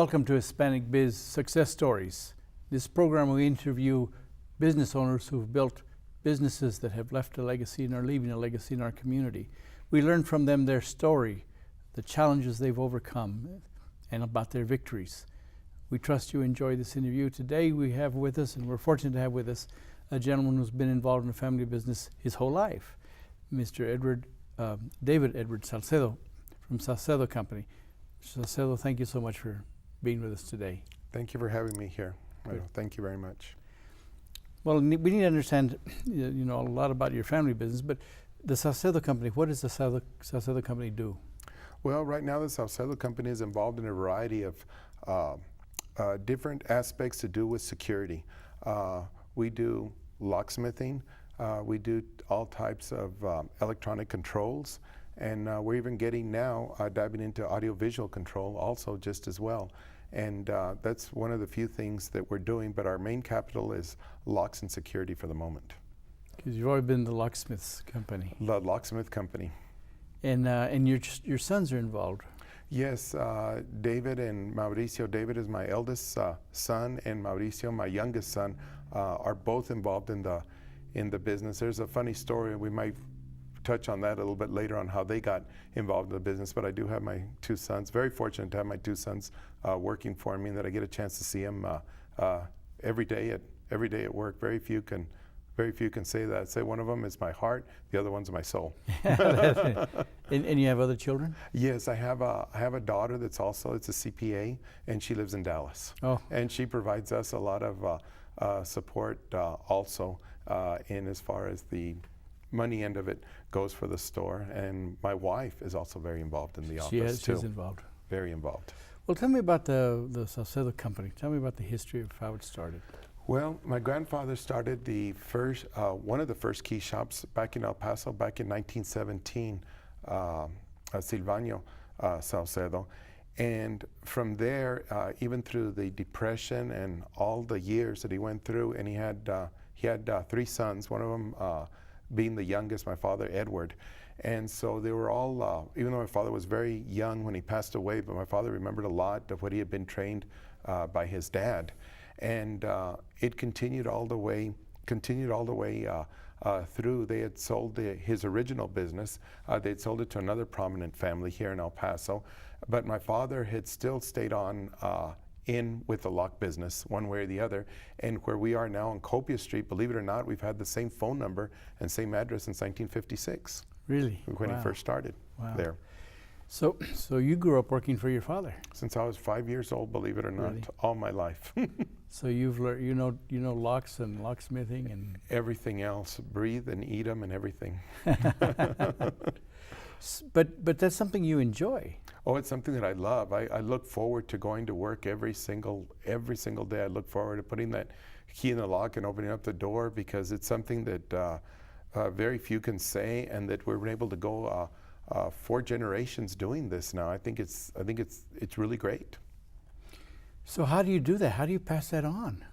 Welcome to Hispanic Biz Success Stories. This program we interview business owners who've built businesses that have left a legacy and are leaving a legacy in our community. We learn from them their story, the challenges they've overcome, and about their victories. We trust you enjoy this interview. Today we have with us, and we're fortunate to have with us, a gentleman who's been involved in a family business his whole life, Mr. David Edward Saucedo from Saucedo Company. Mr. Saucedo, thank you so much for being with us today. Thank you for having me here. Thank you very much. Well, we need to understand, a lot about your family business, but the Saucedo Company, what does the Saucedo Company do? Well, right now the Saucedo Company is involved in a variety of different aspects to do with security. We do locksmithing, we do all types of electronic controls, and we're even getting now diving into audiovisual control also just as well. And that's one of the few things that we're doing, but our main capital is locks and security for the moment. Because you've always been the locksmiths company. The locksmith company. And your sons are involved. Yes, David and Mauricio. David is my eldest son, and Mauricio, my youngest son, are both involved in the business. There's a funny story, and we might touch on that a little bit later on how they got involved in the business. But I do have my two sons. Very fortunate to have my two sons working for me, and that I get a chance to see them every day at work. Very few can say that. I'd say one of them is my heart, the other one's my soul. And you have other children? Yes, I have a daughter that's also, it's a CPA, and she lives in Dallas. Oh. And she provides us a lot of support also in as far as the money end of it goes for the store. And my wife is also very involved in the office too. She's involved. Very involved. Well, tell me about the Saucedo Company. Tell me about the history of how it started. Well, my grandfather started the first, one of the first key shops back in El Paso back in 1917, Silvano Saucedo. And from there, even through the Depression and all the years that he went through, and he had three sons, one of them being the youngest, my father, Edward. And so they were all, even though my father was very young when he passed away, but my father remembered a lot of what he had been trained by his dad. And it continued all the way through. They had sold his original business. They'd sold it to another prominent family here in El Paso. But my father had still stayed on in with the lock business one way or the other. And where we are now on Copia Street, believe it or not, we've had the same phone number and same address since 1956. Really? When he first started there. So you grew up working for your father? Since I was 5 years old, believe it or not, Really? all my life. So you've learned, you know locks and locksmithing and everything else, breathe and eat them and everything. But that's something you enjoy. Oh, it's something that I love. I look forward to going to work every single day. I look forward to putting that key in the lock and opening up the door, because it's something that very few can say, and that we're able to go 4 generations doing this now. I think it's really great. So how do you do that? How do you pass that on?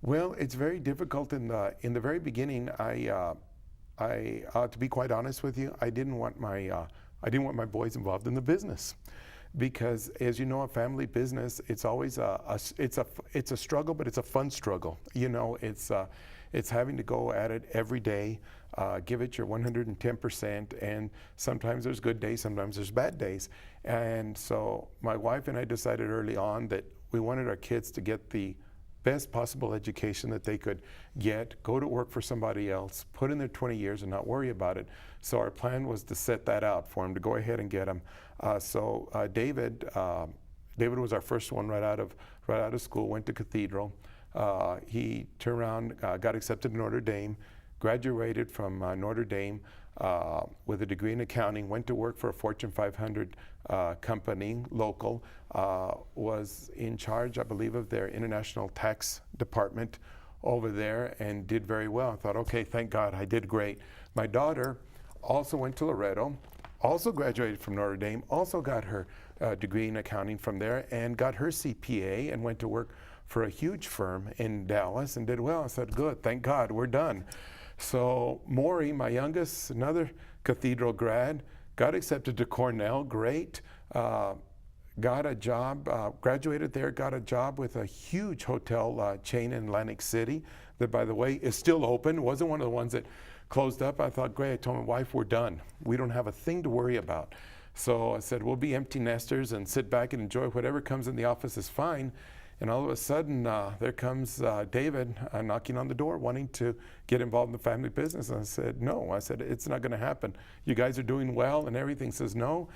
Well, it's very difficult. In the very beginning, I to be quite honest with you, I didn't want my boys involved in the business, because, as you know, a family business, it's always it's a struggle, but it's a fun struggle. It's having to go at it every day, give it your 110%, and sometimes there's good days, sometimes there's bad days. And so my wife and I decided early on that we wanted our kids to get the best possible education that they could get, go to work for somebody else, put in their 20 years and not worry about it. So our plan was to set that out for them, to go ahead and get them. David was our first one right out of school, went to Cathedral. He turned around, got accepted to Notre Dame, graduated from Notre Dame with a degree in accounting, went to work for a Fortune 500 company, local, was in charge, I believe, of their international tax department over there, and did very well. I thought, okay, thank God, I did great. My daughter also went to Loretto, also graduated from Notre Dame, also got her degree in accounting from there, and got her CPA, and went to work for a huge firm in Dallas and did well. I said, good, thank God, we're done. So Maury, my youngest, another Cathedral grad, got accepted to Cornell, great. got a job, graduated there, got a job with a huge hotel chain in Atlantic City that, by the way, is still open. It wasn't one of the ones that closed up. I thought, great. I told my wife, we're done. We don't have a thing to worry about. So I said, we'll be empty nesters and sit back and enjoy whatever comes in the office is fine. And all of a sudden, there comes David knocking on the door, wanting to get involved in the family business. And I said, no. I said, it's not going to happen. You guys are doing well, and everything. Says no.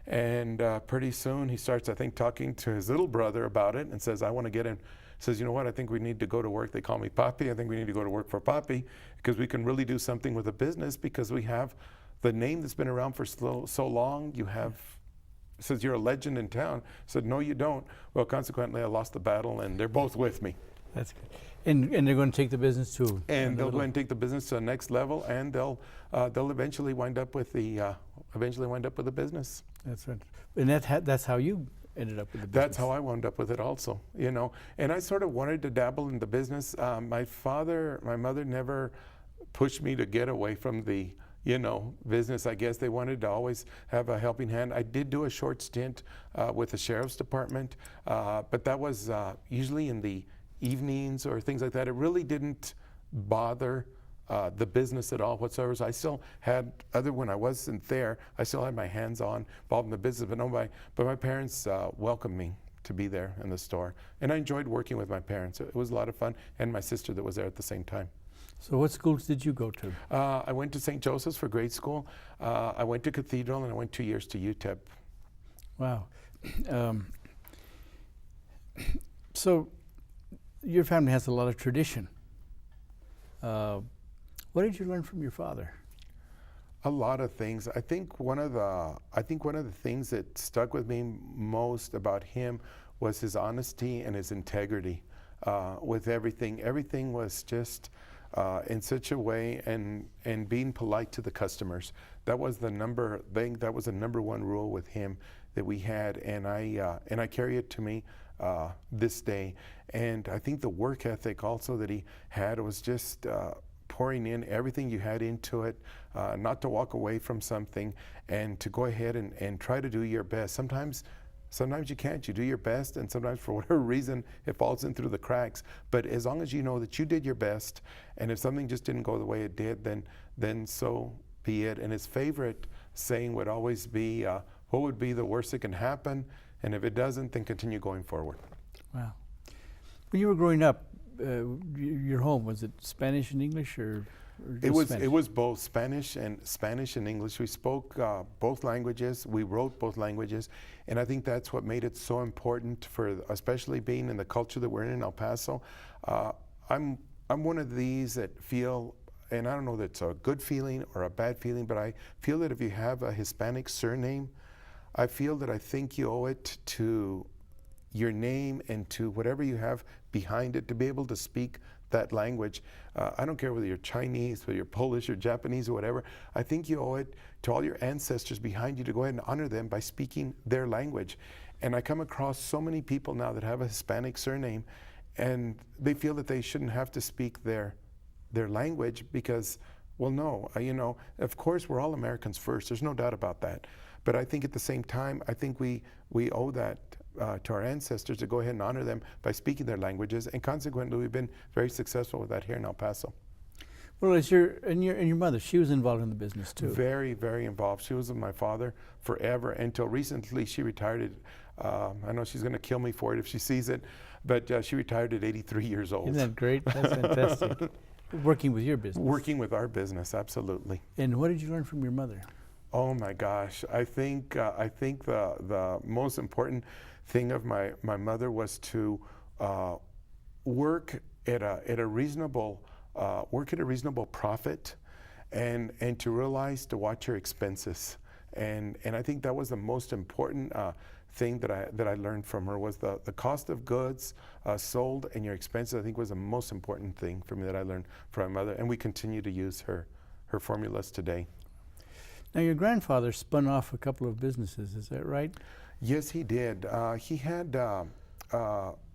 And pretty soon, he starts, I think, talking to his little brother about it and says, I want to get in. Says, you know what, I think we need to go to work. They call me Papi. I think we need to go to work for Papi because we can really do something with a business because we have the name that's been around for so long. You have, says, you're a legend in town. I said, no, you don't. Well, consequently, I lost the battle, and they're both with me. That's good. And they're going to take the business to. And they'll go and take the business to the next level, and they'll eventually wind up with the business. That's right. And that's how you ended up with the business. That's how I wound up with it also, you know. And I sort of wanted to dabble in the business. My mother never pushed me to get away from the, you know, business. I guess they wanted to always have a helping hand. I did do a short stint with the sheriff's department, but that was usually in the evenings or things like that. It really didn't bother the business at all whatsoever. So I still had, other when I wasn't there, I still had my hands on involved in the business. But my parents welcomed me to be there in the store, and I enjoyed working with my parents. It was a lot of fun, and my sister that was there at the same time. So what schools did you go to? I went to St. Joseph's for grade school. I went to Cathedral, and I went 2 years to UTEP. Wow. So your family has a lot of tradition. What did you learn from your father? A lot of things. I think one of the things that stuck with me most about him was his honesty and his integrity with everything. Everything was just in such a way, and being polite to the customers. That was the number one rule with him that we had, and I carry it to me this day. And I think the work ethic also that he had was just pouring in everything you had into it, not to walk away from something, and to go ahead and try to do your best. Sometimes you can't. You do your best, and sometimes for whatever reason it falls in through the cracks. But as long as you know that you did your best, and if something just didn't go the way it did, then so be it. And his favorite saying would always be, what would be the worst that can happen? And if it doesn't, then continue going forward. Wow. When you were growing up, your home, was it Spanish and English, or just Spanish? It was both Spanish and English. We spoke both languages. We wrote both languages, and I think that's what made it so important for, especially being in the culture that we're in El Paso. I'm one of these that feel, and I don't know that it's a good feeling or a bad feeling, but I feel that if you have a Hispanic surname, I feel that I think you owe it to your name and to whatever you have behind it to be able to speak that language. I don't care whether you're Chinese, whether you're Polish or Japanese or whatever. I think you owe it to all your ancestors behind you to go ahead and honor them by speaking their language. And I come across so many people now that have a Hispanic surname, and they feel that they shouldn't have to speak their language because, well, no, you know, of course we're all Americans first. There's no doubt about that. But I think at the same time, I think we owe that to our ancestors to go ahead and honor them by speaking their languages, and consequently, we've been very successful with that here in El Paso. Well, as your mother, she was involved in the business too. Very, very involved. She was with my father forever until recently. She retired. I know she's going to kill me for it if she sees it, but she retired at 83 years old. Isn't that great? That's fantastic. Working with your business. Working with our business, absolutely. And what did you learn from your mother? Oh my gosh, I think the most important thing of my mother was to work at a reasonable profit, and to realize to watch your expenses, and I think that was the most important thing that I learned from her, was the cost of goods sold and your expenses. I think was the most important thing for me that I learned from my mother, and we continue to use her formulas today. Now, your grandfather spun off a couple of businesses, is that right? Yes, he did. He had,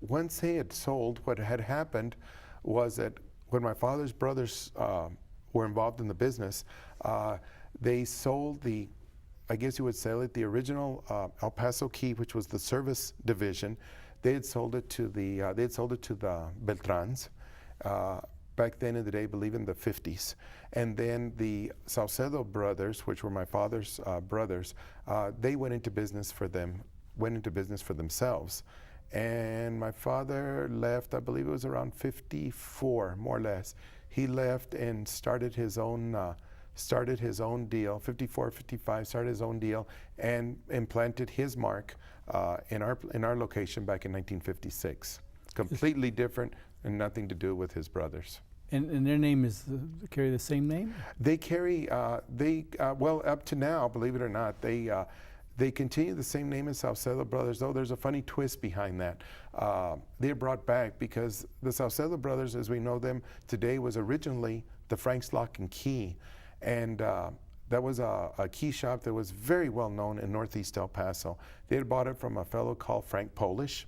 once he had sold, what had happened was that when my father's brothers were involved in the business, they sold I guess you would say it, the original El Paso Key, which was the service division. They had sold it to the Beltrans back then in the day, I believe in the 50s. And then the Saucedo brothers, which were my father's brothers, they went into business for themselves. And my father left, I believe it was around 54, more or less. He left and started his own deal, 54, 55, started his own deal and implanted his mark in our location back in 1956. Completely different and nothing to do with his brothers. And their name is, carry the same name? They carry, well, up to now, believe it or not, they continue the same name as Saucedo Brothers, though there's a funny twist behind that. They're brought back because the Saucedo Brothers, as we know them today, was originally the Frank's Lock and Key. And that was a key shop that was very well known in Northeast El Paso. They had bought it from a fellow called Frank Polish.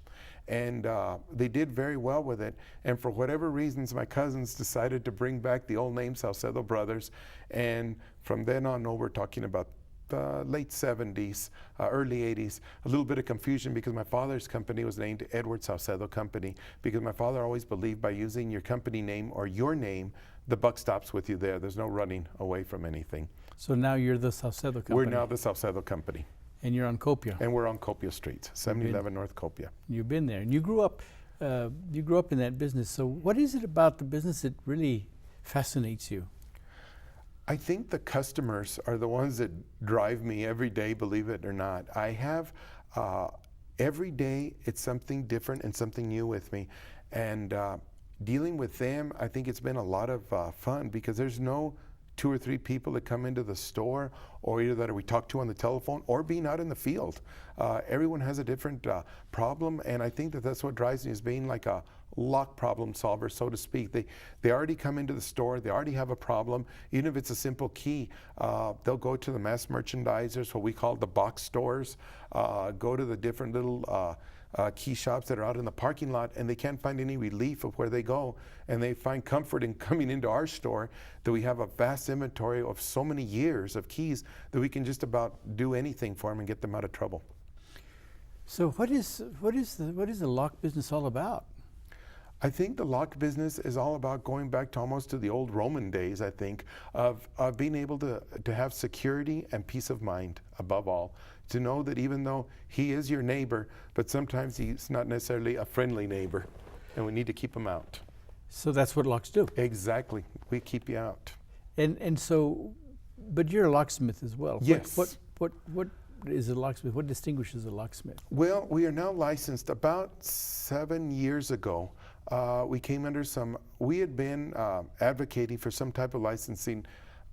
And they did very well with it. And for whatever reasons, my cousins decided to bring back the old name Saucedo Brothers. And from then on, we're talking about the late 70s, early 80s, a little bit of confusion because my father's company was named Edward Saucedo Company, because my father always believed by using your company name or your name, the buck stops with you there. There's no running away from anything. So now you're the Saucedo Company? We're now the Saucedo Company. And you're on Copia? And we're on Copia Street, 7011 North Copia. You've been there. And you grew up in that business. So what is it about the business that really fascinates you? I think the customers are the ones that drive me every day, believe it or not. I have, every day it's something different and something new with me. And dealing with them, I think it's been a lot of fun because there's no 2 or 3 people that come into the store, or either that we talk to on the telephone or being out in the field. Everyone has a different problem, and I think that that's what drives me, is being like a lock problem solver, so to speak. They already come into the store, they already have a problem. Even if it's a simple key, they'll go to the mass merchandisers, what we call the box stores, go to the different little key shops that are out in the parking lot, and they can't find any relief of where they go, and they find comfort in coming into our store, that we have a vast inventory of so many years of keys that we can just about do anything for them and get them out of trouble. So what is the lock business all about? I think the lock business is all about going back to almost to the old Roman days, I think, of being able to have security and peace of mind above all. To know that even though he is your neighbor, but sometimes he's not necessarily a friendly neighbor, and we need to keep him out. So that's what locks do? Exactly. We keep you out. And so, but you're a locksmith as well. Yes. What is a locksmith? What distinguishes a locksmith? Well, we are now licensed. About 7 years ago, we came under we had been advocating for some type of licensing.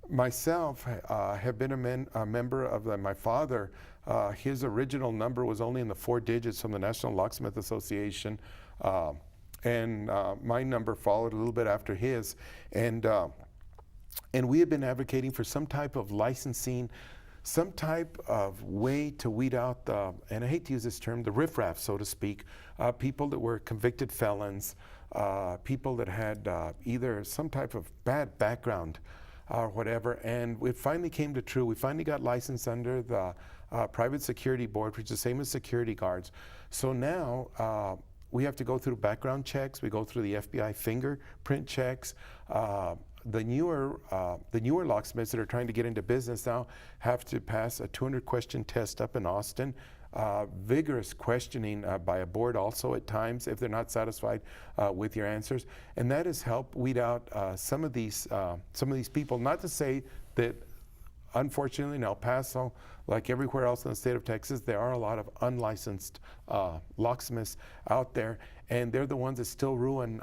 Myself have been a member of my father. His original number was only in the 4 digits from the National Locksmith Association, and my number followed a little bit after his. And we had been advocating for some type of licensing, some type of way to weed out and I hate to use this term, the riffraff, so to speak, people that were convicted felons, people that had either some type of bad background or whatever. And it finally came to true. We finally got licensed under the Private Security Board, which is the same as security guards. So now we have to go through background checks. We go through the FBI fingerprint checks. The newer locksmiths that are trying to get into business now have to pass a 200-question test up in Austin. Vigorous questioning by a board also at times if they're not satisfied with your answers, and that has helped weed out some of these people. Not to say that, unfortunately, in El Paso, like everywhere else in the state of Texas, there are a lot of unlicensed locksmiths out there, and they're the ones that still ruin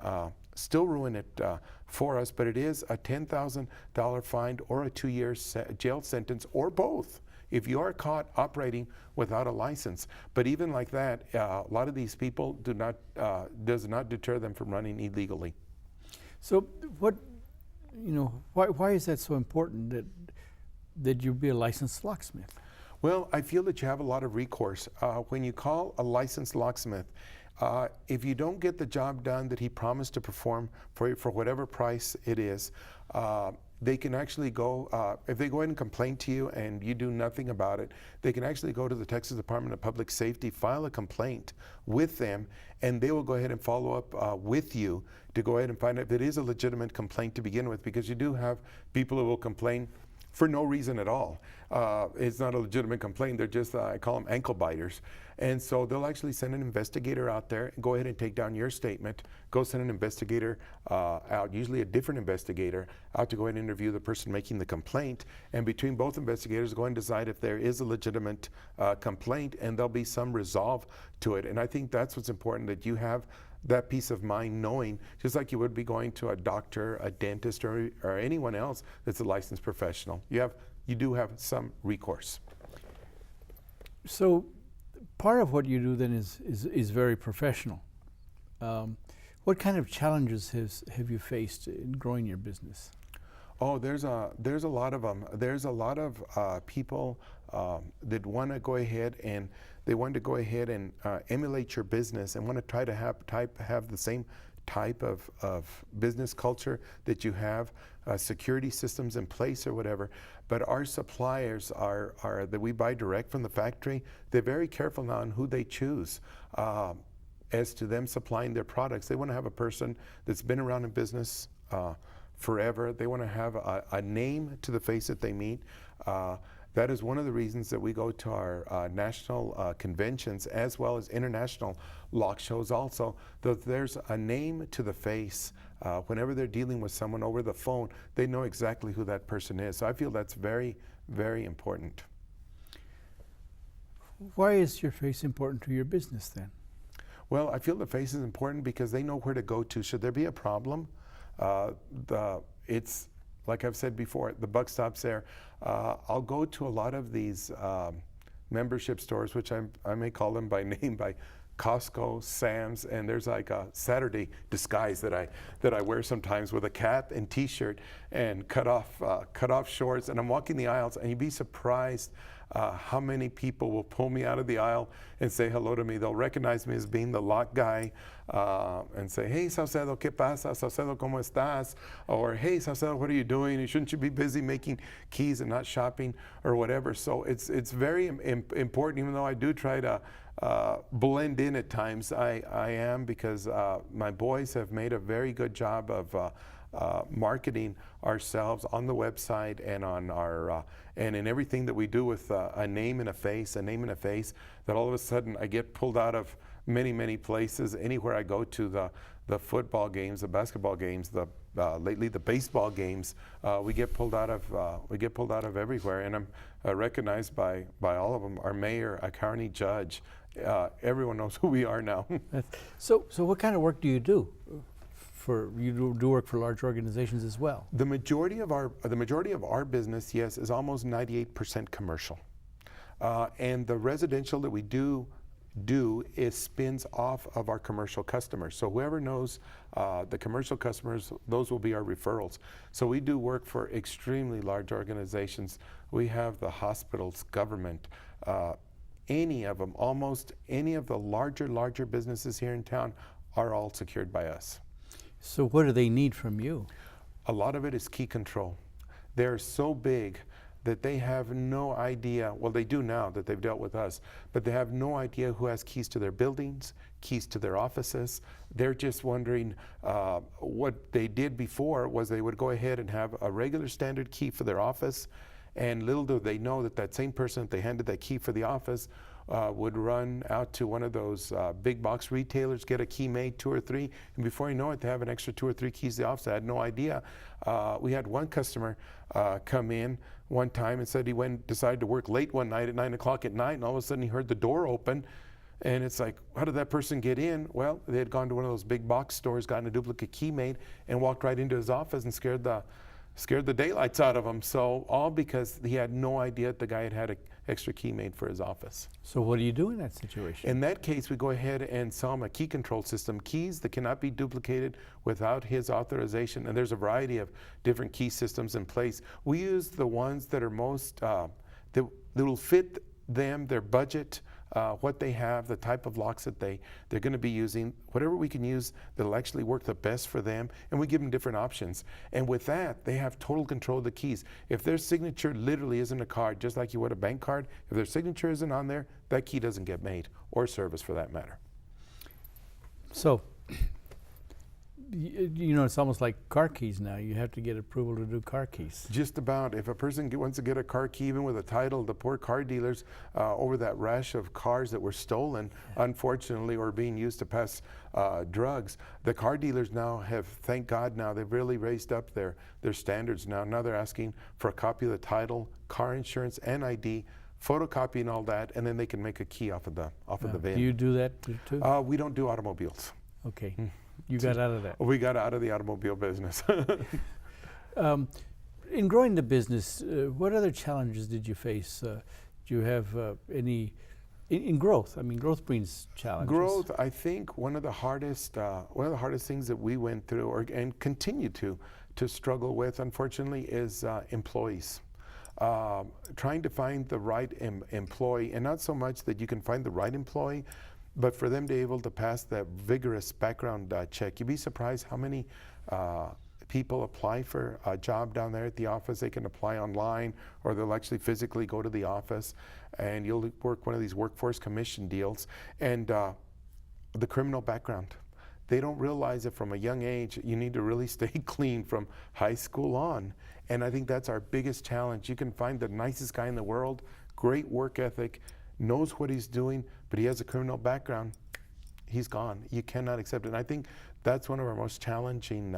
it for us. But it is a $10,000 fine or a 2-year jail sentence, or both, if you are caught operating without a license. But even like that, a lot of these people does not deter them from running illegally. So why is that so important that you be a licensed locksmith? Well, I feel that you have a lot of recourse. When you call a licensed locksmith, if you don't get the job done that he promised to perform for whatever price it is, they can actually go, if they go ahead and complain to you and you do nothing about it, they can actually go to the Texas Department of Public Safety, file a complaint with them, and they will go ahead and follow up with you to go ahead and find out if it is a legitimate complaint to begin with, because you do have people who will complain for no reason at all. It's not a legitimate complaint. They're just, I call them ankle biters. And so they'll actually send an investigator out there and go ahead and take down your statement, go send an investigator out, usually a different investigator, out to go ahead and interview the person making the complaint. And between both investigators, go and decide if there is a legitimate complaint, and there'll be some resolve to it. And I think that's what's important, that you have that peace of mind knowing, just like you would be going to a doctor, a dentist, or anyone else that's a licensed professional. You do have some recourse. So part of what you do then is very professional. What kind of challenges have you faced in growing your business? Oh, there's a lot of them. There's a lot of people that want to go ahead and emulate your business and want to try to have the same type of business culture that you have, security systems in place or whatever. But our suppliers are that we buy direct from the factory. They're very careful now on who they choose as to them supplying their products. They want to have a person that's been around in business forever. They want to have a name to the face that they meet. That is one of the reasons that we go to our national conventions as well as international lock shows also, that there's a name to the face. Whenever they're dealing with someone over the phone, they know exactly who that person is. So I feel that's very, very important. Why is your face important to your business then? Well, I feel the face is important because they know where to go to should there be a problem. It's like I've said before, the buck stops there. I'll go to a lot of these membership stores, which I may call them by name, by Costco, Sam's, and there's like a Saturday disguise that I wear sometimes with a cap and T-shirt and cut off shorts, and I'm walking the aisles, and you'd be surprised how many people will pull me out of the aisle and say hello to me. They'll recognize me as being the lock guy and say, "Hey, Saucedo, ¿qué pasa? Saucedo, ¿cómo estás?" Or, "Hey, Saucedo, what are you doing? Shouldn't you be busy making keys and not shopping?" or whatever. So it's very important, even though I do try to blend in at times. I am, because my boys have made a very good job of marketing ourselves on the website and on our and in everything that we do with a name and a face, that all of a sudden I get pulled out of many places. Anywhere I go to, the football games, the basketball games, lately the baseball games, we get pulled out of everywhere, and I'm recognized by all of them. Our mayor, our county judge, everyone knows who we are now. So what kind of work do you do? You do work for large organizations as well. The majority of our business, yes, is almost 98% commercial, and the residential that we do is spins off of our commercial customers. So whoever knows the commercial customers, those will be our referrals. So we do work for extremely large organizations. We have the hospitals, government, any of them, almost any of the larger businesses here in town are all secured by us. So what do they need from you? A lot of it is key control. They're so big that they have no idea, well, they do now that they've dealt with us, but they have no idea who has keys to their buildings, keys to their offices. They're just wondering, what they did before was they would go ahead and have a regular standard key for their office, and little do they know that same person that they handed that key for the office would run out to one of those big box retailers, get a key made, 2 or 3, and before you know it, they have an extra 2 or 3 keys to the office. I had no idea. We had one customer come in one time and said he decided to work late one night at 9 o'clock at night, and all of a sudden he heard the door open, and it's like, how did that person get in? Well, they had gone to one of those big box stores, gotten a duplicate key made, and walked right into his office and scared the daylights out of him. So all because he had no idea the guy had an extra key made for his office. So what do you do in that situation? In that case, we go ahead and sell him a key control system, keys that cannot be duplicated without his authorization. And there's a variety of different key systems in place. We use the ones that are most, that will fit them, their budget, what they have, the type of locks that they're going to be using, whatever we can use that'll actually work the best for them, and we give them different options. And with that, they have total control of the keys. If their signature literally isn't a card, just like you would a bank card, if their signature isn't on there, that key doesn't get made, or service for that matter. So, you know, it's almost like car keys now. You have to get approval to do car keys. Just about. If a person wants to get a car key, even with a title, the poor car dealers, over that rash of cars that were stolen, unfortunately, or being used to pass drugs, the car dealers now have, thank God now, they've really raised up their standards now. Now they're asking for a copy of the title, car insurance, and ID, photocopying all that, and then they can make a key off of the VIN. Do you do that too? We don't do automobiles. Okay. You got out of that. We got out of the automobile business. In growing the business, what other challenges did you face? Do you have any in growth? I mean, growth brings challenges. Growth, I think, one of the hardest things that we went through, and continue to struggle with, unfortunately, is employees. Trying to find the right employee, and not so much that you can find the right employee, but for them to be able to pass that vigorous background check. You'd be surprised how many people apply for a job down there at the office. They can apply online, or they'll actually physically go to the office, and you'll work one of these workforce commission deals. And the criminal background. They don't realize that from a young age, you need to really stay clean from high school on. And I think that's our biggest challenge. You can find the nicest guy in the world, great work ethic, knows what he's doing, but he has a criminal background, he's gone. You cannot accept it. And I think that's one of our most challenging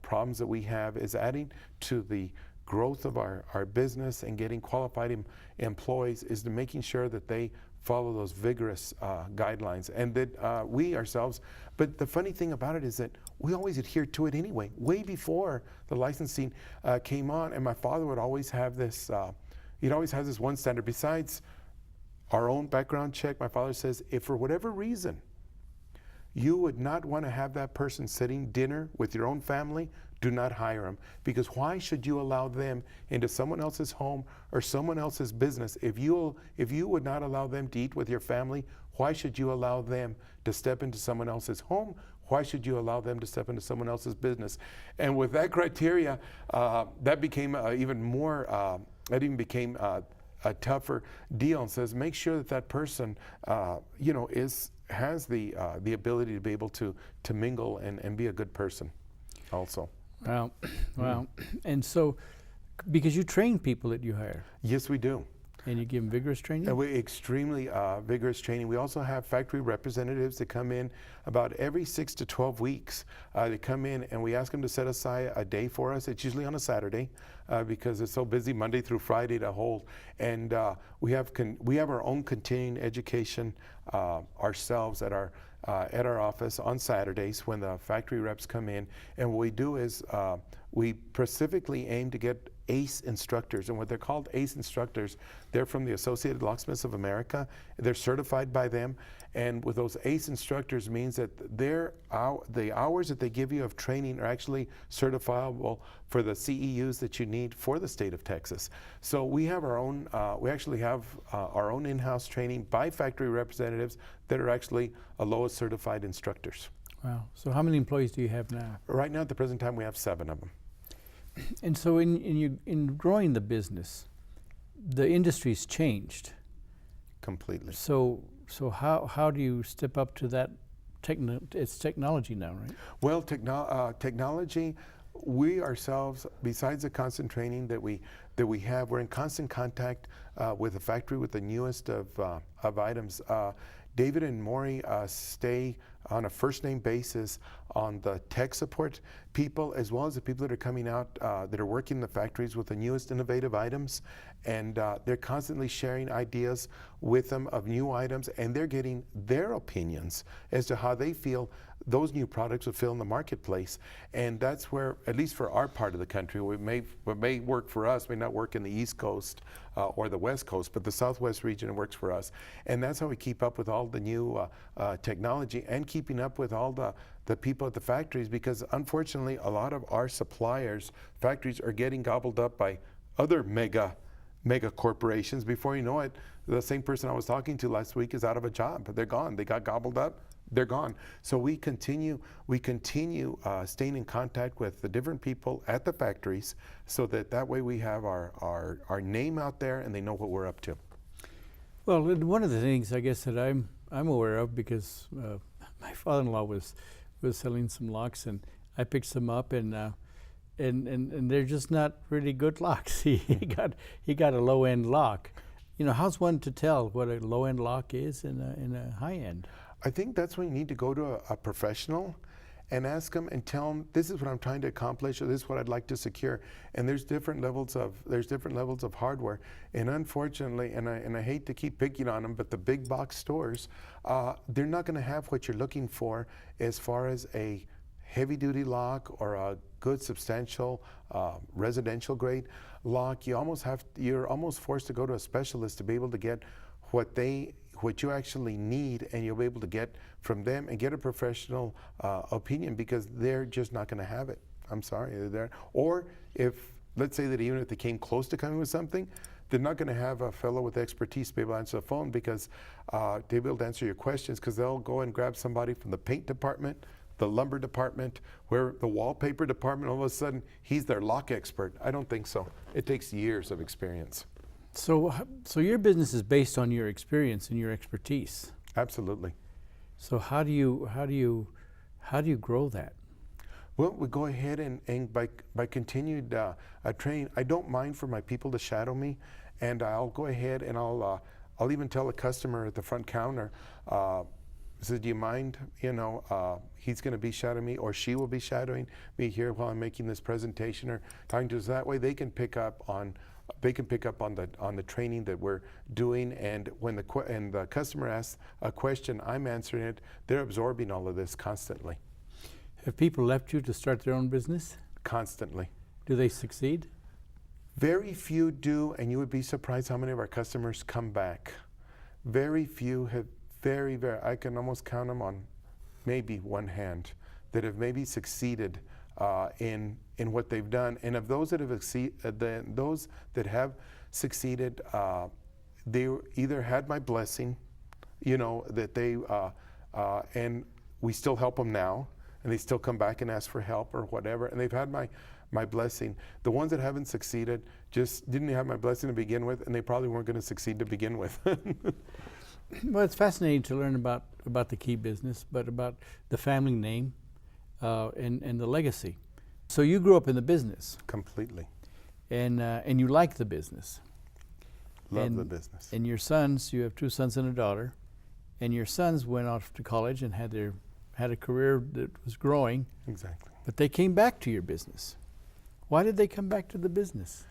problems that we have, is adding to the growth of our business and getting qualified employees, is to making sure that they follow those vigorous guidelines, and that we ourselves, but the funny thing about it is that we always adhere to it anyway, way before the licensing came on. And my father would always have this, he'd always have this one standard, besides our own background check. My father says, if for whatever reason you would not want to have that person sitting dinner with your own family, do not hire them. Because why should you allow them into someone else's home or someone else's business? If you would not allow them to eat with your family, why should you allow them to step into someone else's home? Why should you allow them to step into someone else's business? And with that criteria, that became even more, that even became a tougher deal, and says, make sure that that person, has the ability to be able to mingle and be a good person also. Wow, wow. And so, because you train people that you hire. Yes, we do. And you give them vigorous training? And we extremely vigorous training. We also have factory representatives that come in about every 6 to 12 weeks. They come in and we ask them to set aside a day for us. It's usually on a Saturday because it's so busy Monday through Friday to hold. And we have our own continuing education ourselves at our office on Saturdays when the factory reps come in. And what we do is we specifically aim to get ACE instructors, and what they're called ACE instructors, they're from the Associated Locksmiths of America. They're certified by them, and with those ACE instructors means that the hours that they give you of training are actually certifiable for the CEUs that you need for the state of Texas. So we have our own, we actually have our own in-house training by factory representatives that are actually ALOA certified instructors. Wow. So how many employees do you have now? Right now at the present time we have 7 of them. And so in growing the business, the industry's changed. Completely. So how do you step up to that? It's technology now, right? Well, technology, we ourselves, besides the constant training that we have, we're in constant contact with the factory with the newest of items. David and Maury stay on a first name basis on the tech support people, as well as the people that are coming out that are working in the factories with the newest innovative items. And they're constantly sharing ideas with them of new items, and they're getting their opinions as to how they feel those new products will fill in the marketplace. And that's where, at least for our part of the country, what may work for us may not work in the East Coast or the West Coast, but the Southwest region works for us. And that's how we keep up with all the new technology and keeping up with all the people at the factories, because unfortunately a lot of our factories are getting gobbled up by other mega mega corporations. Before you know it, the same person I was talking to last week is out of a job. They're gone. They got gobbled up. They're gone. So we continue staying in contact with the different people at the factories, so that way we have our name out there and they know what we're up to. Well, and one of the things I guess that I'm aware of, because my father-in-law was selling some locks, and I picked some up, and they're just not really good locks. He got a low-end lock. You know, how's one to tell what a low-end lock is in a high-end? I think that's when you need to go to a professional and ask them and tell them, this is what I'm trying to accomplish, or this is what I'd like to secure. And there's different levels of hardware. And unfortunately, and I hate to keep picking on them, but the big box stores, they're not going to have what you're looking for as far as a heavy duty lock or a good substantial residential grade lock. You're almost forced to go to a specialist to be able to get what you actually need, and you'll be able to get from them and get a professional opinion, because they're just not going to have it. I'm sorry, they're there. Or if, let's say that even if they came close to coming with something, they're not going to have a fellow with expertise to be able to answer the phone, because they'll be able to answer your questions, because they'll go and grab somebody from the paint department, the lumber department, where the wallpaper department, all of a sudden he's their lock expert. I don't think so. It takes years of experience. So your business is based on your experience and your expertise. Absolutely. So how do you grow that? Well, we go ahead and by continued training, I don't mind for my people to shadow me, and I'll go ahead and I'll even tell a customer at the front counter, says, do you mind, he's going to be shadowing me, or she will be shadowing me here while I'm making this presentation or talking to us. That way they can pick up on the training that we're doing, and when the customer asks a question, I'm answering it. They're absorbing all of this constantly. Have people left you to start their own business? Constantly. Do they succeed? Very few do, and you would be surprised how many of our customers come back. Very few have, very, I can almost count them on maybe one hand, that have maybe succeeded in what they've done. And of those that have succeeded, they either had my blessing, that they, and we still help them now, and they still come back and ask for help or whatever, and they've had my blessing. The ones that haven't succeeded just didn't have my blessing to begin with, and they probably weren't going to succeed to begin with. Well, it's fascinating to learn about the key business, but about the family name and the legacy. So you grew up in the business. Completely. And you like the business. Love the business. And your sons, you have 2 sons and a daughter, and your sons went off to college and had a career that was growing. Exactly. But they came back to your business. Why did they come back to the business?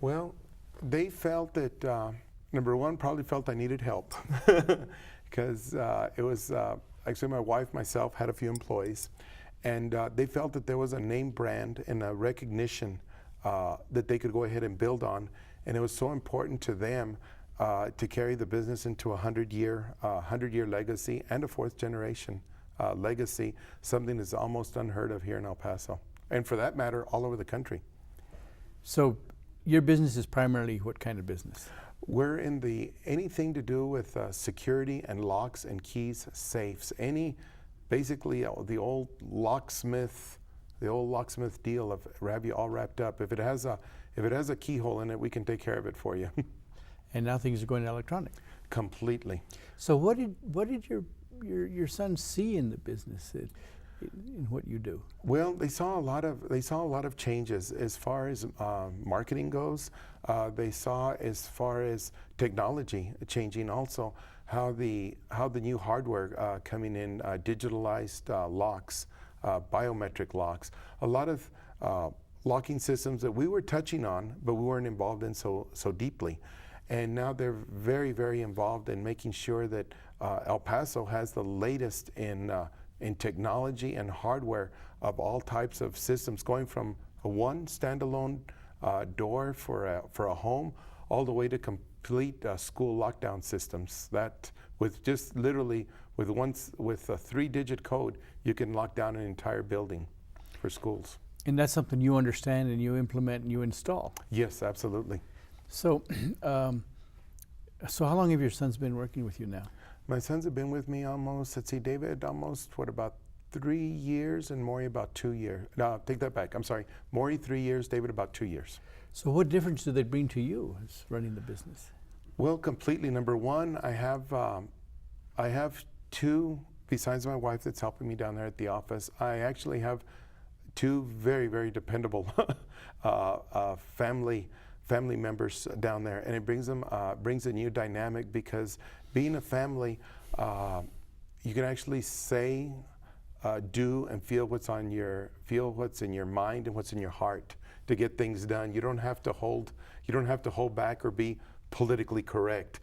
Well, they felt that, number one, probably felt I needed help, because it was actually my wife, myself, had a few employees, and they felt that there was a name brand and a recognition that they could go ahead and build on, and it was so important to them to carry the business into a 100-year legacy and a 4th generation legacy, something that's almost unheard of here in El Paso, and for that matter, all over the country. So your business is primarily what kind of business? We're in anything to do with security and locks and keys, safes, basically the old locksmith deal of have you all wrapped up. If it has a keyhole in it, we can take care of it for you. And now things are going electronic. Completely. So what did your sons see in the business, in what you do? Well, they saw a lot of changes as far as marketing goes. They saw as far as technology changing also, how the new hardware coming in, digitalized locks, biometric locks, a lot of locking systems that we were touching on, but we weren't involved in so deeply. And now they're very, very involved in making sure that El Paso has the latest in technology and hardware of all types of systems, going from one standalone door for a home, all the way to complete school lockdown systems. That with just literally with a 3-digit code, you can lock down an entire building for schools. And that's something you understand and you implement and you install. Yes, absolutely. So, so how long have your sons been working with you now? My sons have been with me almost, let's see, David, almost, what, about 3 years, and Maury about 2 years. No, take that back. I'm sorry. Maury 3 years, David about 2 years. So what difference do they bring to you as running the business? Well, completely. Number one, I have two, besides my wife that's helping me down there at the office, I actually have two very, very dependable family members down there, and it brings a new dynamic, because being a family, you can actually say, do, and feel what's in your mind and what's in your heart to get things done. You don't have to hold back or be politically correct,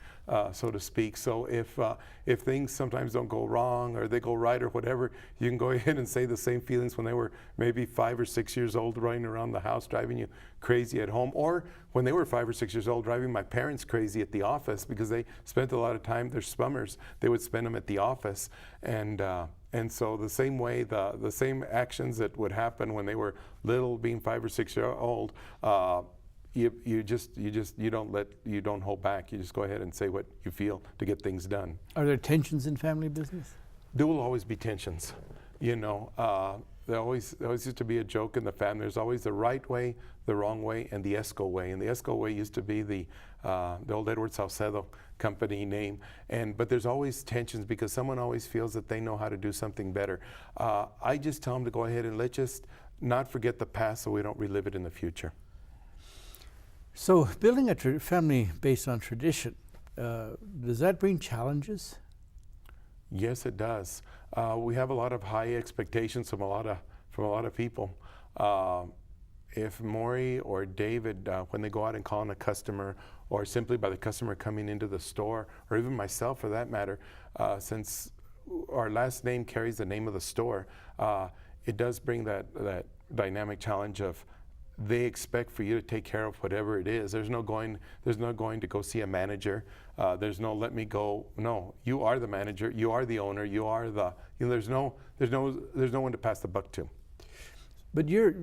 so to speak. So if things sometimes don't go wrong or they go right or whatever, you can go ahead and say the same feelings when they were maybe 5 or 6 years old, running around the house driving you crazy at home, or when they were 5 or 6 years old driving my parents crazy at the office, because they spent a lot of time, they're spummers, they would spend them at the office. And so the same way, the same actions that would happen when they were little, being 5 or 6 years old, you don't hold back. You just go ahead and say what you feel to get things done. Are there tensions in family business? There will always be tensions. You know, there always used to be a joke in the family. There's always the right way, the wrong way, and the ESCO way. And the ESCO way used to be the old Edward Saucedo company name. But there's always tensions, because someone always feels that they know how to do something better. I just tell them to go ahead and let's just not forget the past, so we don't relive it in the future. So building a family based on tradition, does that bring challenges? Yes, it does. We have a lot of high expectations from a lot of people. If Maury or David, when they go out and call on a customer, or simply by the customer coming into the store, or even myself for that matter, since our last name carries the name of the store, it does bring that dynamic challenge of, they expect for you to take care of whatever it is. There's no going to go see a manager. There's no let me go. No, you are the manager. You are the owner. You are the. There's no one to pass the buck to. But you're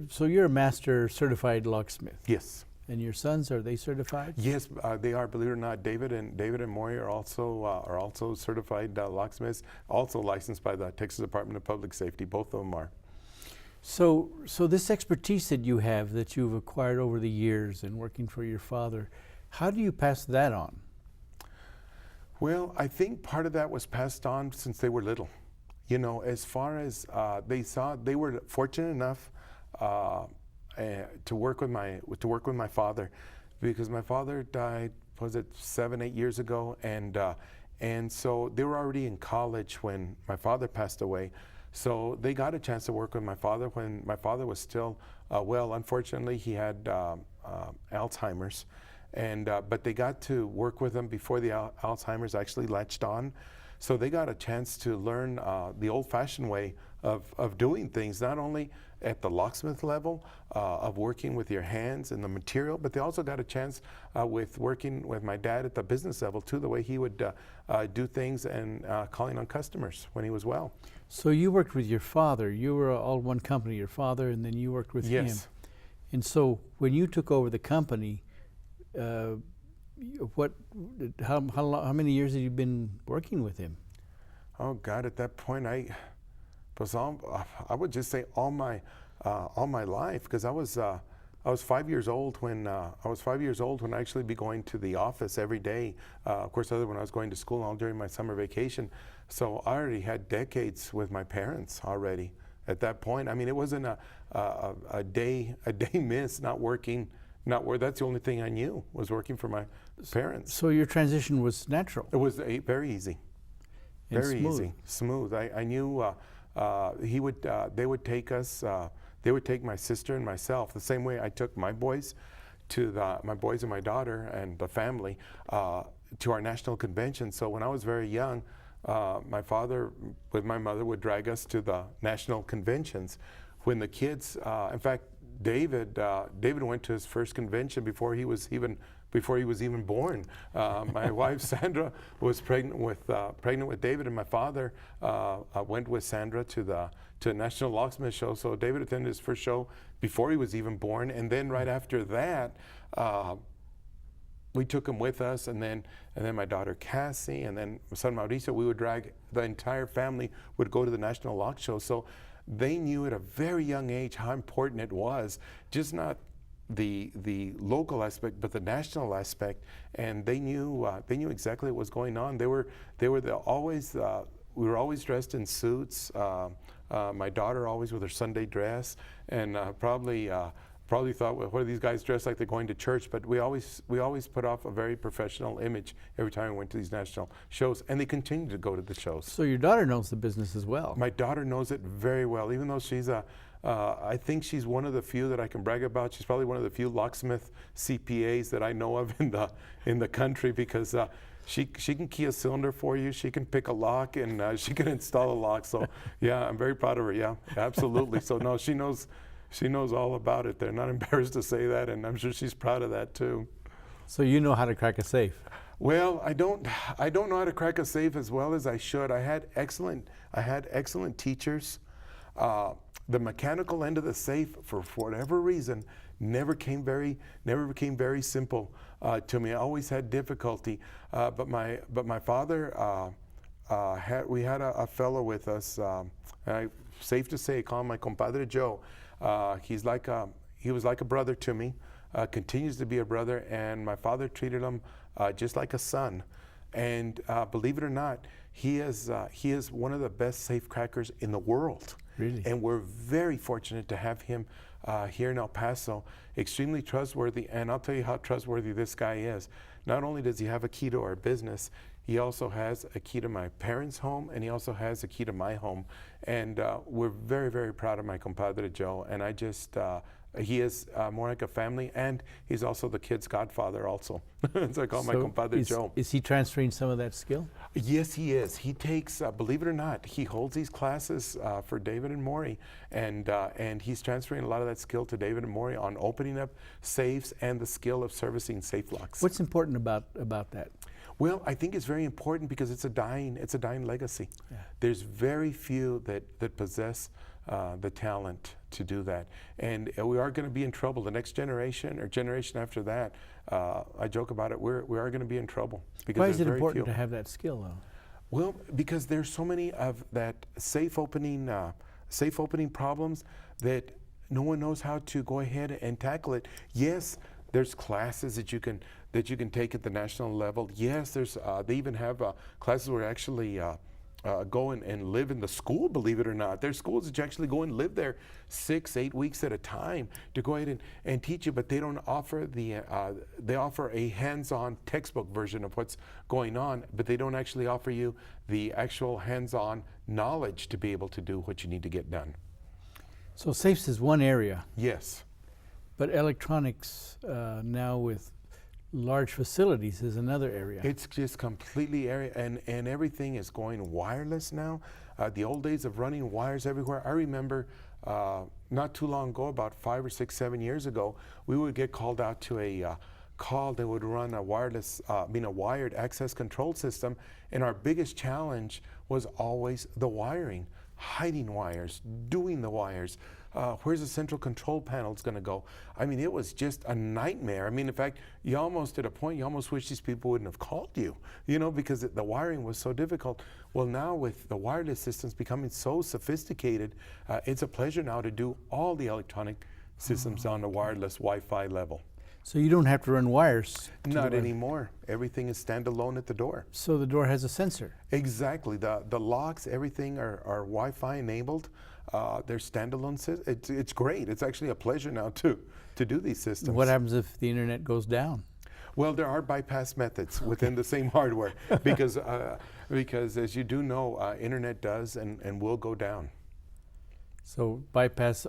a master certified locksmith. Yes. And your sons, are they certified? Yes, they are. Believe it or not, David and Maury are also certified locksmiths, also licensed by the Texas Department of Public Safety. Both of them are. So this expertise that you have, that you've acquired over the years and working for your father, how do you pass that on? Well, I think part of that was passed on since they were little. You know, as far as they were fortunate enough to work with my father, because my father died, was it 7, 8 years ago, and so they were already in college when my father passed away. So they got a chance to work with my father when my father was still well. Unfortunately, he had Alzheimer's, but they got to work with him before the Alzheimer's actually latched on. So they got a chance to learn the old-fashioned way of doing things, not only at the locksmith level of working with your hands and the material, but they also got a chance with working with my dad at the business level too, the way he would do things and calling on customers when he was well. So you worked with your father. You were all one company, your father, and then you worked with him. Yes. And so when you took over the company, how many years had you been working with him? Oh God, at that point I would just say all my life, because I was 5 years old when I actually be going to the office every day. Of course, other when I was going to school all during my summer vacation. So I already had decades with my parents already at that point. I mean, it wasn't a day miss not working. That's the only thing I knew was working for my parents. So your transition was natural. It was very easy, And very smooth. easy, smooth. I knew they would take us. They would take my sister and myself the same way I took my boys my boys and my daughter and the family to our national convention. So when I was very young, my father with my mother would drag us to the national conventions. When the kids, in fact, David went to his first convention before he was even born. My wife Sandra was pregnant with David, and my father went with Sandra to the National Locksmith Show. So David attended his first show before he was even born, and then right after that, we took him with us, and then my daughter Cassie, and then my son Mauricio. We would drag the entire family would go to the National Lock Show. So they knew at a very young age how important it was, just not the local aspect, but the national aspect. And they knew exactly what was going on. We were always dressed in suits. My daughter always with her Sunday dress, and probably thought, well, what are these guys dressed like they're going to church? But we always put off a very professional image every time we went to these national shows, and they continue to go to the shows. So your daughter knows the business as well. My daughter knows it very well, even though she's I think she's one of the few that I can brag about. She's probably one of the few locksmith CPAs that I know of in the country, because she can key a cylinder for you, she can pick a lock, and she can install a lock. So yeah, I'm very proud of her. Yeah, absolutely. So no, she knows all about it. They're not embarrassed to say that, and I'm sure she's proud of that too. So you know how to crack a safe? Well, I don't know how to crack a safe as well as I should. I had excellent teachers. The mechanical end of the safe, for whatever reason, never became very simple to me. I always had difficulty. But my father, we had a fellow with us. Safe to say, I call him my compadre Joe. He was like a brother to me. Continues to be a brother, and my father treated him just like a son. And believe it or not, he is one of the best safe crackers in the world. Really? And we're very fortunate to have him here in El Paso. Extremely trustworthy, and I'll tell you how trustworthy this guy is. Not only does he have a key to our business, he also has a key to my parents' home, and he also has a key to my home. And we're very, very proud of my compadre Joe. And I just, he is more like a family, and he's also the kid's godfather also. So I call my compadre Joe. Is he transferring some of that skill? Yes, he is. He takes, believe it or not, he holds these classes for David and Maury, and he's transferring a lot of that skill to David and Maury on opening up safes and the skill of servicing safe locks. What's important about that? Well, I think it's very important because it's a dying legacy. Yeah. There's very few that possess the talent to do that, and we are going to be in trouble. The next generation or generation after that, I joke about it. We are going to be in trouble because why is it important to have that skill, though? Well, because there's so many of that safe opening problems that no one knows how to go ahead and tackle it. Yes, there's classes that you can take at the national level. Yes, there's they even have classes where actually go and live in the school, believe it or not. There's schools that you actually go and live there 6-8 weeks at a time to go ahead and teach you, but they don't offer they offer a hands-on textbook version of what's going on, but they don't actually offer you the actual hands-on knowledge to be able to do what you need to get done. So safes is one area. Yes. But electronics now with large facilities is another area. It's just completely area, and everything is going wireless now. The old days of running wires everywhere. I remember not too long ago, about 5 or 6, 7 years ago, we would get called out to a call that would run a wireless, a wired access control system, and our biggest challenge was always the wiring, hiding wires, doing the wires. Where's the central control panels going to go? I mean, it was just a nightmare. I mean, in fact, you almost, at a point, you almost wish these people wouldn't have called you, because the wiring was so difficult. Well, now with the wireless systems becoming so sophisticated, it's a pleasure now to do all the electronic systems on the wireless Wi-Fi level. So you don't have to run wires? Not anymore. Everything is standalone at the door. So the door has a sensor? Exactly. The locks, everything are Wi-Fi enabled. They're standalone. It's great. It's actually a pleasure now to do these systems. What happens if the internet goes down? Well, there are bypass methods within the same hardware because as you do know, internet does and will go down. So bypass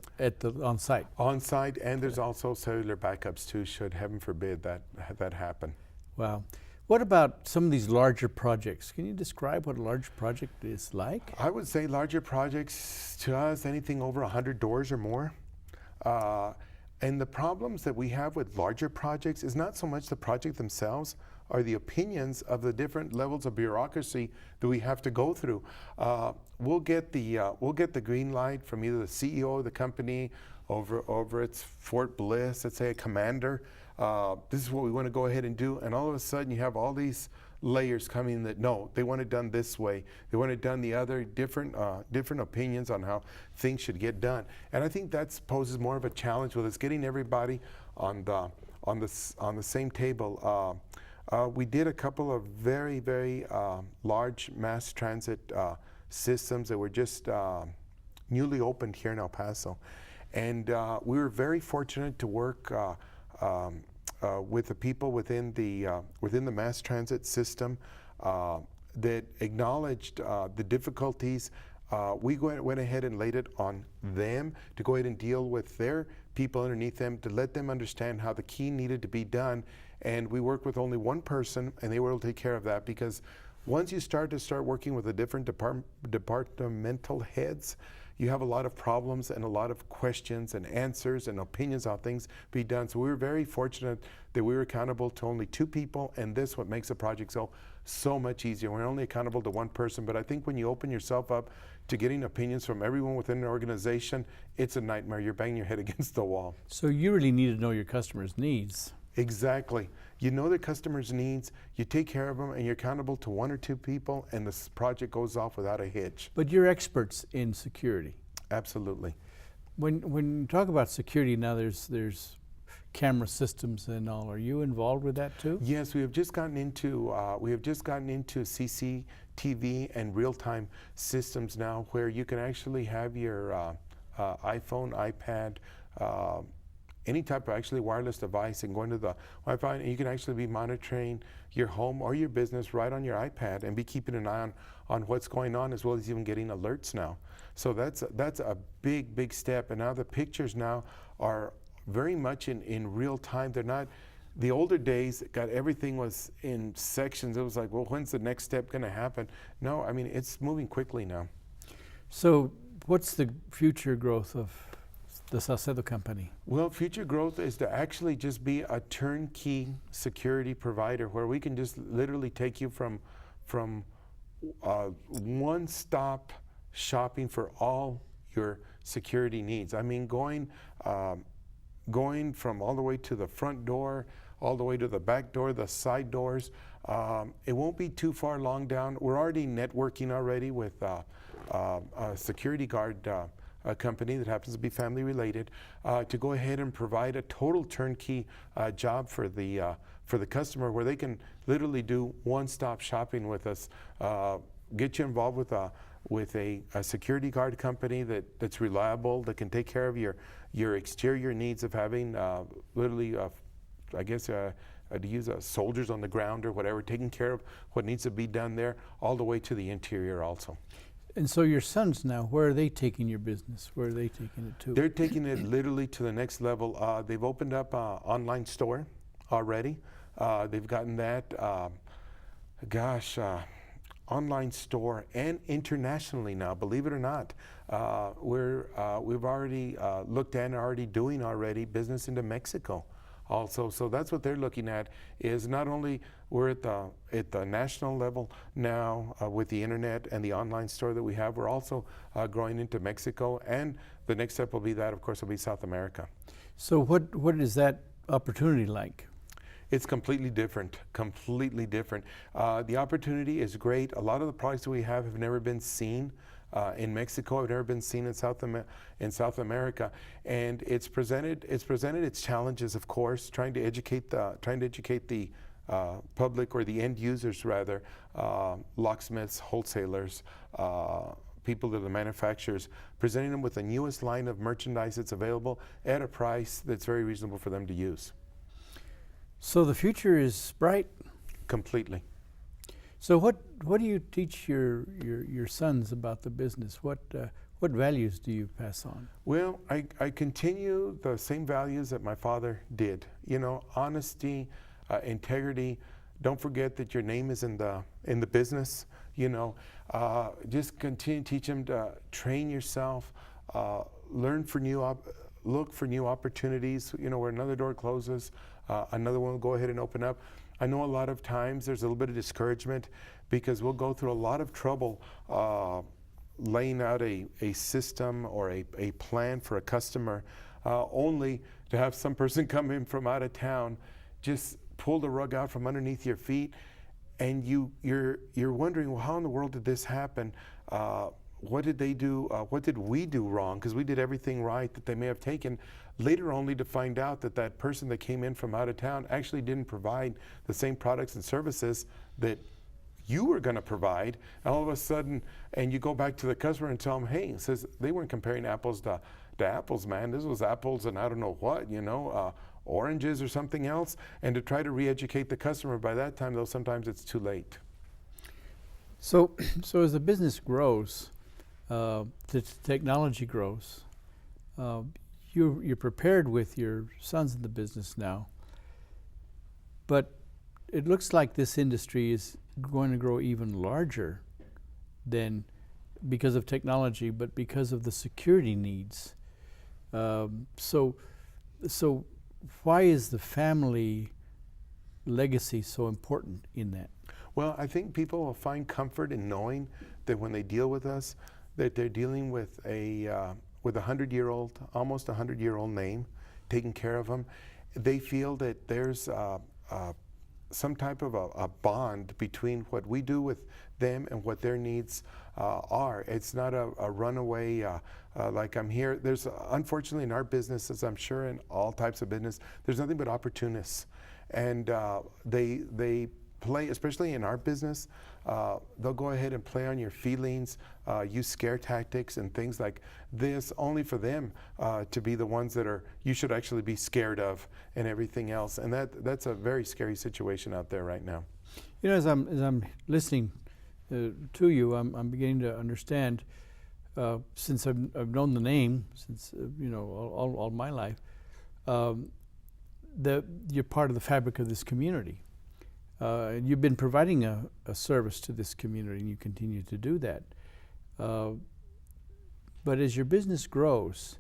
on site. On site, and there's also cellular backups too. Should heaven forbid that happen. Wow. What about some of these larger projects? Can you describe what a large project is like? I would say larger projects to us, anything over 100 doors or more. And the problems that we have with larger projects is not so much the project themselves, are the opinions of the different levels of bureaucracy that we have to go through. We'll get the green light from either the CEO of the company over at Fort Bliss, let's say a commander. This is what we want to go ahead and do, and all of a sudden you have all these layers coming that no, they want it done this way. They want it done the other, different opinions on how things should get done. And I think that poses more of a challenge with us getting everybody on the same table. We did a couple of very, very large mass transit systems that were just newly opened here in El Paso. And we were very fortunate to work with the people within the mass transit system that acknowledged the difficulties. We went ahead and laid it on them to go ahead and deal with their people underneath them, to let them understand how the key needed to be done. And we worked with only one person, and they were able to take care of that, because once you start working with the different departmental heads, you have a lot of problems and a lot of questions and answers and opinions on things be done. So we were very fortunate that we were accountable to only two people, and this is what makes the project so much easier. We're only accountable to one person, but I think when you open yourself up to getting opinions from everyone within an organization, it's a nightmare. You're banging your head against the wall. So you really need to know your customers' needs. Exactly. You know the customer's needs, you take care of them, and you're accountable to one or two people, and this project goes off without a hitch. But you're experts in security. Absolutely. When you talk about security now, there's camera systems and all. Are you involved with that too? Yes, we have just gotten into CCTV and real-time systems now, where you can actually have your iPhone, iPad, any type of actually wireless device, and go into the Wi-Fi, and you can actually be monitoring your home or your business right on your iPad and be keeping an eye on what's going on, as well as even getting alerts now. So that's a big step. And now the pictures now are very much in real time. They're not, the older days, everything was in sections. It was like, well, when's the next step going to happen? No, I mean, it's moving quickly now. So what's the future growth of the Saucedo company? Well, future growth is to actually just be a turnkey security provider, where we can just literally take you from one-stop shopping for all your security needs. I mean, going from all the way to the front door, all the way to the back door, the side doors. It won't be too far long down. We're already networking already with a security guard a company that happens to be family related, to go ahead and provide a total turnkey job for the customer, where they can literally do one-stop shopping with us. Get you involved with a security guard company that's reliable, that can take care of your exterior needs of having literally, I guess, to use soldiers on the ground or whatever, taking care of what needs to be done there, all the way to the interior also. And so your sons now, where are they taking your business? Where are they taking it to? They're taking it literally to the next level. They've opened up an online store already. They've gotten that, online store, and internationally now, believe it or not. We've already looked at and are already doing business into Mexico also. So that's what they're looking at, is not only we're at the national level now with the internet and the online store that we have, we're also growing into Mexico, and the next step will be that, of course, will be South America. So what is that opportunity like? It's completely different, completely different. The opportunity is great. A lot of the products that we have never been seen in Mexico, have never been seen in South America, and it's presented its challenges, of course, trying to educate the public, or the end users rather, locksmiths, wholesalers, people that are the manufacturers, presenting them with the newest line of merchandise that's available at a price that's very reasonable for them to use. So the future is bright? Completely. So what do you teach your sons about the business? What values do you pass on? Well, I continue the same values that my father did. You know, honesty, integrity. Don't forget that your name is in the business. You know, just continue to teach them to train yourself, look for new opportunities. You know, where another door closes, another one will go ahead and open up. I know a lot of times there's a little bit of discouragement because we'll go through a lot of trouble laying out a system or a plan for a customer, only to have some person come in from out of town, just pull the rug out from underneath your feet, and you're wondering, well, how in the world did this happen? What did they do? What did we do wrong? Because we did everything right that they may have taken. Later, only to find out that that person that came in from out of town actually didn't provide the same products and services that you were going to provide. And all of a sudden, and you go back to the customer and tell them, hey, it says they weren't comparing apples to apples, man. This was apples and I don't know what, oranges or something else. And to try to re-educate the customer, by that time, though, sometimes it's too late. So as the business grows, the technology grows, you're prepared with your sons in the business now, but it looks like this industry is going to grow even larger than because of technology, but because of the security needs. So why is the family legacy so important in that? Well, I think people will find comfort in knowing that when they deal with us, that they're dealing with a 100-year-old, almost 100-year-old name, taking care of them. They feel that there's some type of a bond between what we do with them and what their needs are. It's not a runaway, like I'm here. There's, unfortunately, in our business, as I'm sure in all types of business, there's nothing but opportunists. And they play, especially in our business, they'll go ahead and play on your feelings, use scare tactics and things like this, only for them to be the ones that you should actually be scared of and everything else. And that's a very scary situation out there right now. As I'm listening to you, I'm beginning to understand, since I've known the name since all my life, that you're part of the fabric of this community. You've been providing a service to this community, and you continue to do that. But as your business grows,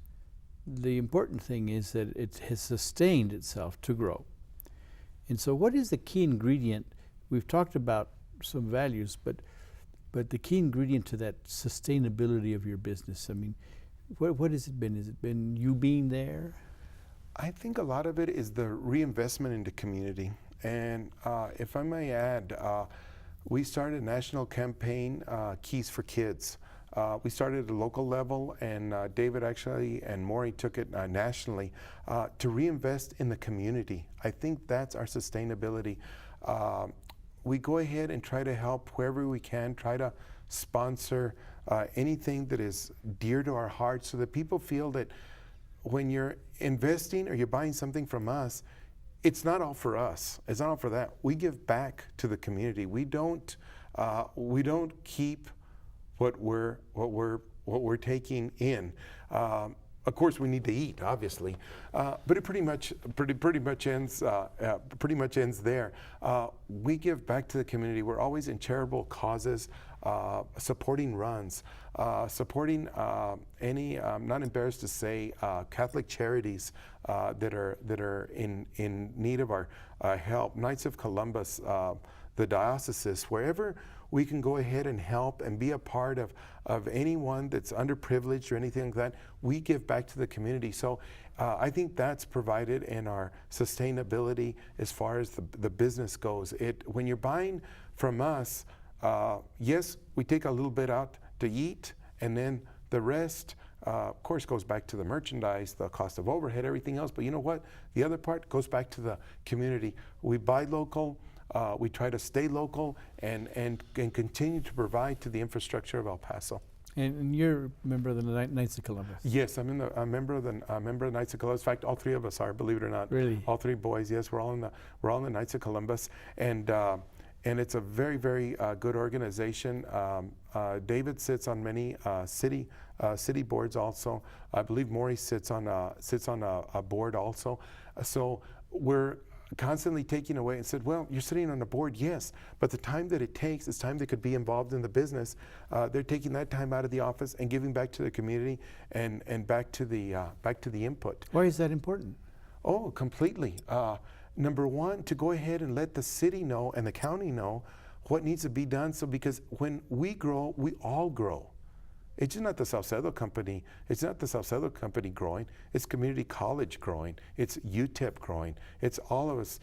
the important thing is that it has sustained itself to grow. And so what is the key ingredient? We've talked about some values, but the key ingredient to that sustainability of your business, I mean, what has it been? Has it been you being there? I think a lot of it is the reinvestment into community. And if I may add, we started a national campaign, Keys for Kids. We started at a local level, and David actually and Maury took it nationally to reinvest in the community. I think that's our sustainability. We go ahead and try to help wherever we can, try to sponsor anything that is dear to our hearts, so that people feel that when you're investing or you're buying something from us, it's not all for us. It's not all for that. We give back to the community. We don't keep what we're taking in. Of course, we need to eat, obviously, but it pretty much ends there. We give back to the community. We're always in charitable causes, supporting runs, supporting any. I'm not embarrassed to say Catholic charities that are in need of our help. Knights of Columbus, the dioceses, wherever we can go ahead and help and be a part of anyone that's underprivileged or anything like that, we give back to the community. So I think that's provided in our sustainability as far as the business goes. When you're buying from us, yes, we take a little bit out to eat, and then the rest, of course, goes back to the merchandise, the cost of overhead, everything else. But you know what? The other part goes back to the community. We buy local. We try to stay local and continue to provide to the infrastructure of El Paso. And you're a member of the Knights of Columbus. Yes, I'm a member of the Knights of Columbus. In fact, all three of us are, believe it or not. Really? All three boys. Yes, we're all in the Knights of Columbus, and it's a very, very good organization. David sits on many city boards also. I believe Maury sits on a board also. So we're constantly taking away and said, well, you're sitting on a board, yes, but the time that it takes is time they could be involved in the business. They're taking that time out of the office and giving back to the community and back to the input. Why is that important? Oh, completely. number one, to go ahead and let the city know and the county know what needs to be done. So because when we grow, we all grow. It's just not the Saucedo company. It's not the Saucedo company growing. It's community college growing. It's UTEP growing. It's all of us.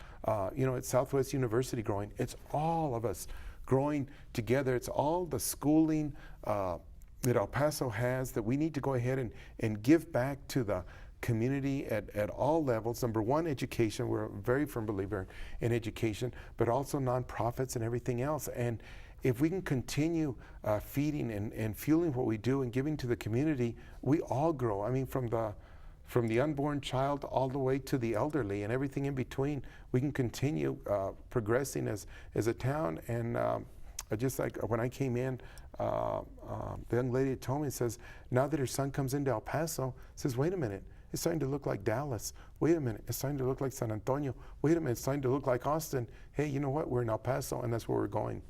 It's Southwest University growing. It's all of us growing together. It's all the schooling that El Paso has that we need to go ahead and give back to the community at all levels. Number one, education. We're a very firm believer in education, but also nonprofits and everything else. And if we can continue feeding and fueling what we do and giving to the community, we all grow. I mean, from the unborn child all the way to the elderly and everything in between, we can continue progressing as a town. And just like when I came in, the young lady told me, says, now that her son comes into El Paso, says, wait a minute, it's starting to look like Dallas. Wait a minute, it's starting to look like San Antonio. Wait a minute, it's starting to look like Austin. Hey, you know what? We're in El Paso, and that's where we're going.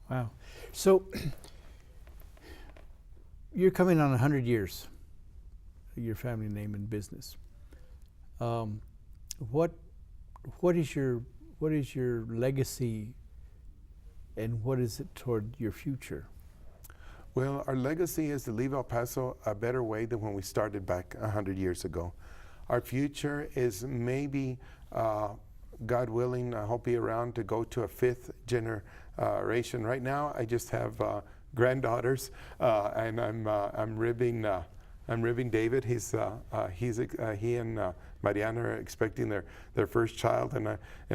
Wow. So you're coming on 100 years, your family name and business. What is your legacy, and what is it toward your future? Well, our legacy is to leave El Paso a better way than when we started back 100 years ago. Our future is maybe, God willing, I hope be around to go to a 5th generation. Right now, I just have granddaughters, and I'm ribbing David. He and Mariana are expecting their first child, and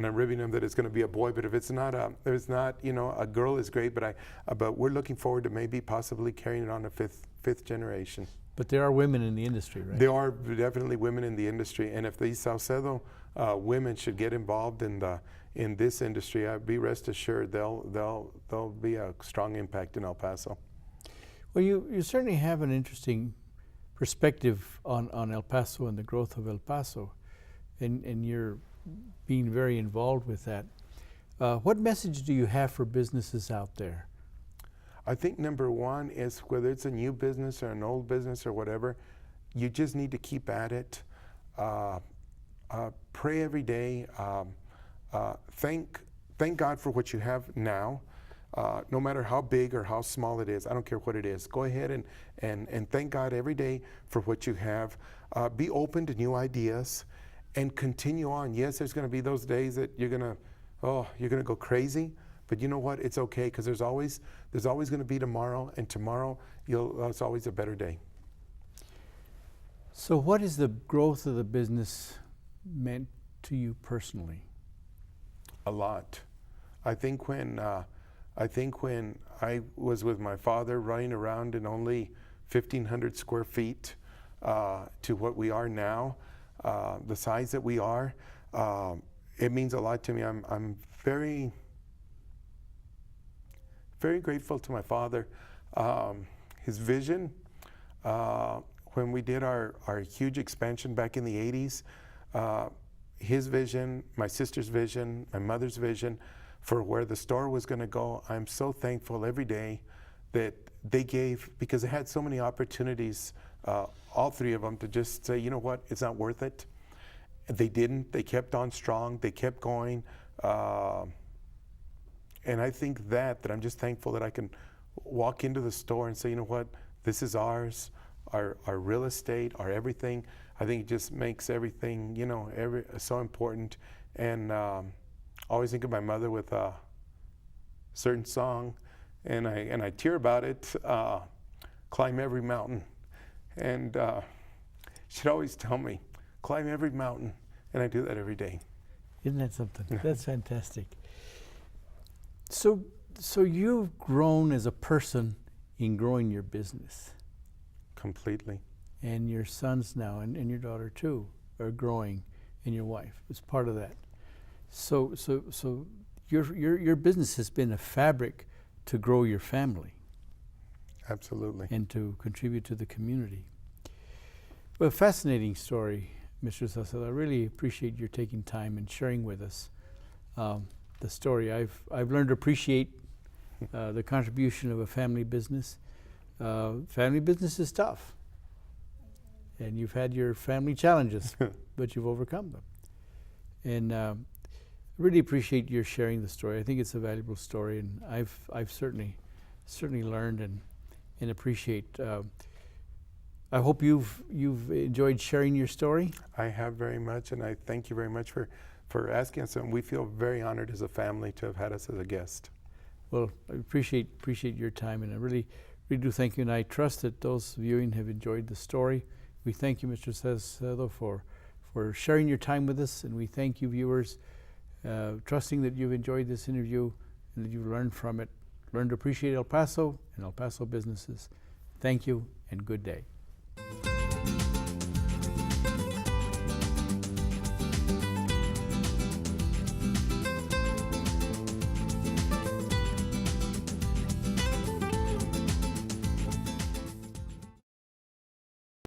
I'm ribbing him that it's going to be a boy. But if it's not a girl is great. But we're looking forward to maybe possibly carrying it on to fifth generation. But there are women in the industry, right? There are definitely women in the industry, and if these Saucedo women should get involved in this industry, be rest assured they'll be a strong impact in El Paso. Well, you certainly have an interesting perspective on El Paso and the growth of El Paso, and you're being very involved with that. What message do you have for businesses out there? I think number one is, whether it's a new business or an old business or whatever, you just need to keep at it. Pray every day. Thank God for what you have now. No matter how big or how small it is, I don't care what it is. Go ahead and thank God every day for what you have. Be open to new ideas and continue on. Yes, there's going to be those days that you're going to go crazy, but you know what? It's okay, because there's always going to be tomorrow, and tomorrow it's always a better day. So what is the growth of the business meant to you personally? A lot. I think when I was with my father running around in only 1,500 square feet to what we are now, the size that we are, it means a lot to me. I'm very, very grateful to my father. His vision, when we did our huge expansion back in the 80s, his vision, my sister's vision, my mother's vision for where the store was going to go, I'm so thankful every day that they gave, because they had so many opportunities, all three of them, to just say, you know what, it's not worth it. They didn't. They kept on strong. They kept going. And I think that I'm just thankful that I can walk into the store and say, you know what, this is ours, our real estate, our everything. I think it just makes everything, so important. And I always think of my mother with a certain song, and I tear about it, climb every mountain. And she'd always tell me, climb every mountain, and I do that every day. Isn't that something? That's fantastic. So you've grown as a person in growing your business. Completely. And your sons now, and your daughter too, are growing, and your wife is part of that. So your business has been a fabric to grow your family. Absolutely. And to contribute to the community. Well, a fascinating story, Mr. Saucedo. I really appreciate your taking time and sharing with us the story. I've learned to appreciate the contribution of a family business. Family business is tough, and you've had your family challenges, but you've overcome them. And really appreciate your sharing the story. I think it's a valuable story, and I've certainly learned and appreciate. I hope you've enjoyed sharing your story. I have very much, and I thank you very much for asking us, and we feel very honored as a family to have had us as a guest. Well, I appreciate your time, and I really do thank you, and I trust that those viewing have enjoyed the story. We thank you, Mr. Saucedo, for sharing your time with us, and we thank you, viewers, trusting that you've enjoyed this interview and that you've learned from it, learned to appreciate El Paso and El Paso businesses. Thank you, and good day.